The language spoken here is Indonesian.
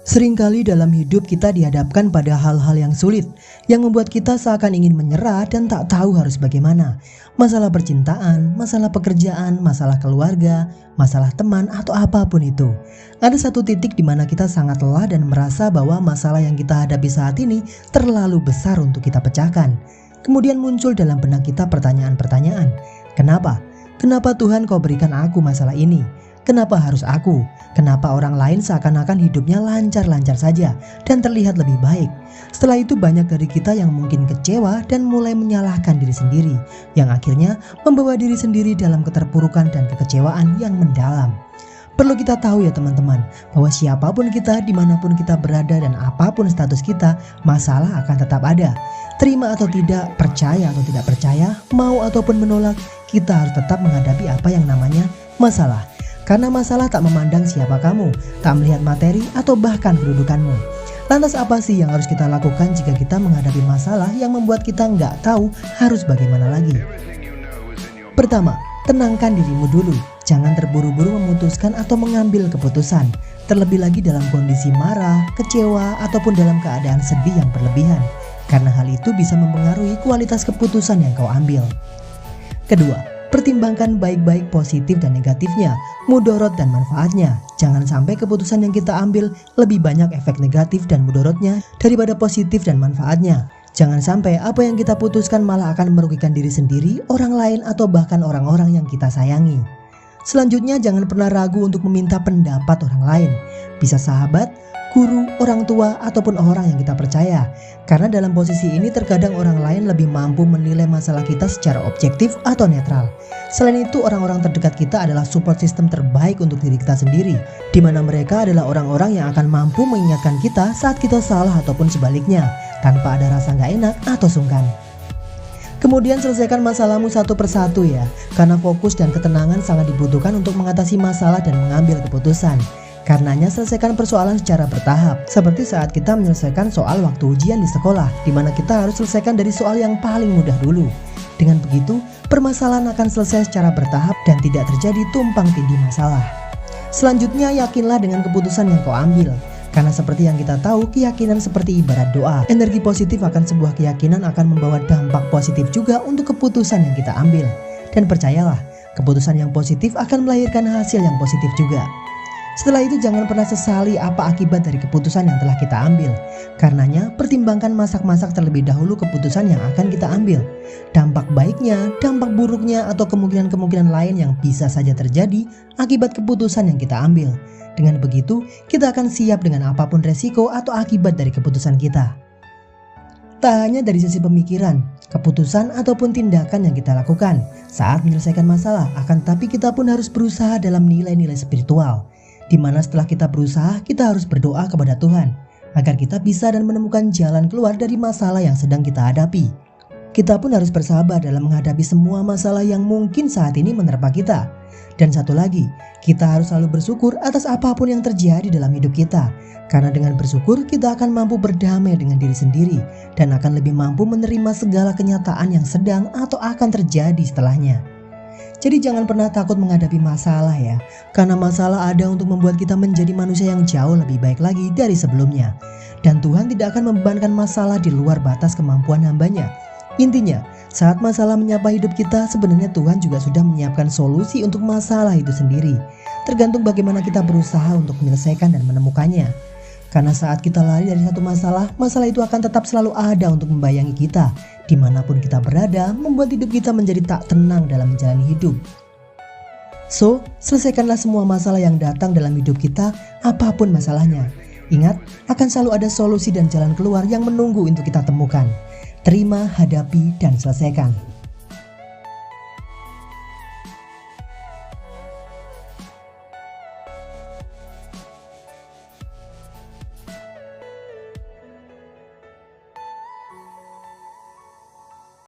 Seringkali dalam hidup kita dihadapkan pada hal-hal yang sulit, yang membuat kita seakan ingin menyerah dan tak tahu harus bagaimana. Masalah percintaan, masalah pekerjaan, masalah keluarga, masalah teman, atau apapun itu. Ada satu titik di mana kita sangat lelah dan merasa bahwa masalah yang kita hadapi saat ini terlalu besar untuk kita pecahkan. Kemudian muncul dalam benak kita pertanyaan-pertanyaan. Kenapa? Kenapa Tuhan kau berikan aku masalah ini? Kenapa harus aku? Kenapa orang lain seakan-akan hidupnya lancar-lancar saja dan terlihat lebih baik? Setelah itu banyak dari kita yang mungkin kecewa dan mulai menyalahkan diri sendiri, yang akhirnya membawa diri sendiri dalam keterpurukan dan kekecewaan yang mendalam. Perlu kita tahu ya teman-teman, bahwa siapapun kita, dimanapun kita berada dan apapun status kita, masalah akan tetap ada. Terima atau tidak, percaya atau tidak percaya, mau ataupun menolak, kita harus tetap menghadapi apa yang namanya masalah. Karena masalah tak memandang siapa kamu, tak melihat materi atau bahkan kedudukanmu. Lantas apa sih yang harus kita lakukan jika kita menghadapi masalah yang membuat kita nggak tahu harus bagaimana lagi? Pertama, tenangkan dirimu dulu. Jangan terburu-buru memutuskan atau mengambil keputusan. Terlebih lagi dalam kondisi marah, kecewa, ataupun dalam keadaan sedih yang berlebihan. Karena hal itu bisa mempengaruhi kualitas keputusan yang kau ambil. Kedua, pertimbangkan baik-baik positif dan negatifnya, mudorot dan manfaatnya. Jangan sampai keputusan yang kita ambil lebih banyak efek negatif dan mudorotnya daripada positif dan manfaatnya. Jangan sampai apa yang kita putuskan malah akan merugikan diri sendiri, orang lain, atau bahkan orang-orang yang kita sayangi. Selanjutnya, jangan pernah ragu untuk meminta pendapat orang lain. Bisa sahabat, guru, orang tua, ataupun orang yang kita percaya. Karena dalam posisi ini terkadang orang lain lebih mampu menilai masalah kita secara objektif atau netral. Selain itu, orang-orang terdekat kita adalah support system terbaik untuk diri kita sendiri, di mana mereka adalah orang-orang yang akan mampu mengingatkan kita saat kita salah ataupun sebaliknya, tanpa ada rasa gak enak atau sungkan. Kemudian selesaikan masalahmu satu persatu ya, karena fokus dan ketenangan sangat dibutuhkan untuk mengatasi masalah dan mengambil keputusan. Karenanya selesaikan persoalan secara bertahap, seperti saat kita menyelesaikan soal waktu ujian di sekolah, di mana kita harus selesaikan dari soal yang paling mudah dulu. Dengan begitu, permasalahan akan selesai secara bertahap dan tidak terjadi tumpang tindih masalah. Selanjutnya, yakinlah dengan keputusan yang kau ambil. Karena seperti yang kita tahu, keyakinan seperti ibarat doa. Energi positif akan sebuah keyakinan akan membawa dampak positif juga untuk keputusan yang kita ambil. Dan percayalah, keputusan yang positif akan melahirkan hasil yang positif juga. Setelah itu jangan pernah sesali apa akibat dari keputusan yang telah kita ambil. Karenanya pertimbangkan masak-masak terlebih dahulu keputusan yang akan kita ambil. Dampak baiknya, dampak buruknya, atau kemungkinan-kemungkinan lain yang bisa saja terjadi akibat keputusan yang kita ambil. Dengan begitu, kita akan siap dengan apapun resiko atau akibat dari keputusan kita. Tak hanya dari sisi pemikiran, keputusan ataupun tindakan yang kita lakukan saat menyelesaikan masalah, akan tapi kita pun harus berusaha dalam nilai-nilai spiritual. Di mana setelah kita berusaha, kita harus berdoa kepada Tuhan agar kita bisa dan menemukan jalan keluar dari masalah yang sedang kita hadapi. Kita pun harus bersabar dalam menghadapi semua masalah yang mungkin saat ini menerpa kita. Dan satu lagi, kita harus selalu bersyukur atas apapun yang terjadi dalam hidup kita. Karena dengan bersyukur kita akan mampu berdamai dengan diri sendiri dan akan lebih mampu menerima segala kenyataan yang sedang atau akan terjadi setelahnya. Jadi jangan pernah takut menghadapi masalah ya, karena masalah ada untuk membuat kita menjadi manusia yang jauh lebih baik lagi dari sebelumnya. Dan Tuhan tidak akan membebankan masalah di luar batas kemampuan hambanya. Intinya, saat masalah menyapa hidup kita, sebenarnya Tuhan juga sudah menyiapkan solusi untuk masalah itu sendiri. Tergantung bagaimana kita berusaha untuk menyelesaikan dan menemukannya. Karena saat kita lari dari satu masalah, masalah itu akan tetap selalu ada untuk membayangi kita. Dimanapun kita berada, membuat hidup kita menjadi tak tenang dalam menjalani hidup. So, selesaikanlah semua masalah yang datang dalam hidup kita, apapun masalahnya. Ingat, akan selalu ada solusi dan jalan keluar yang menunggu untuk kita temukan. Terima, hadapi, dan selesaikan.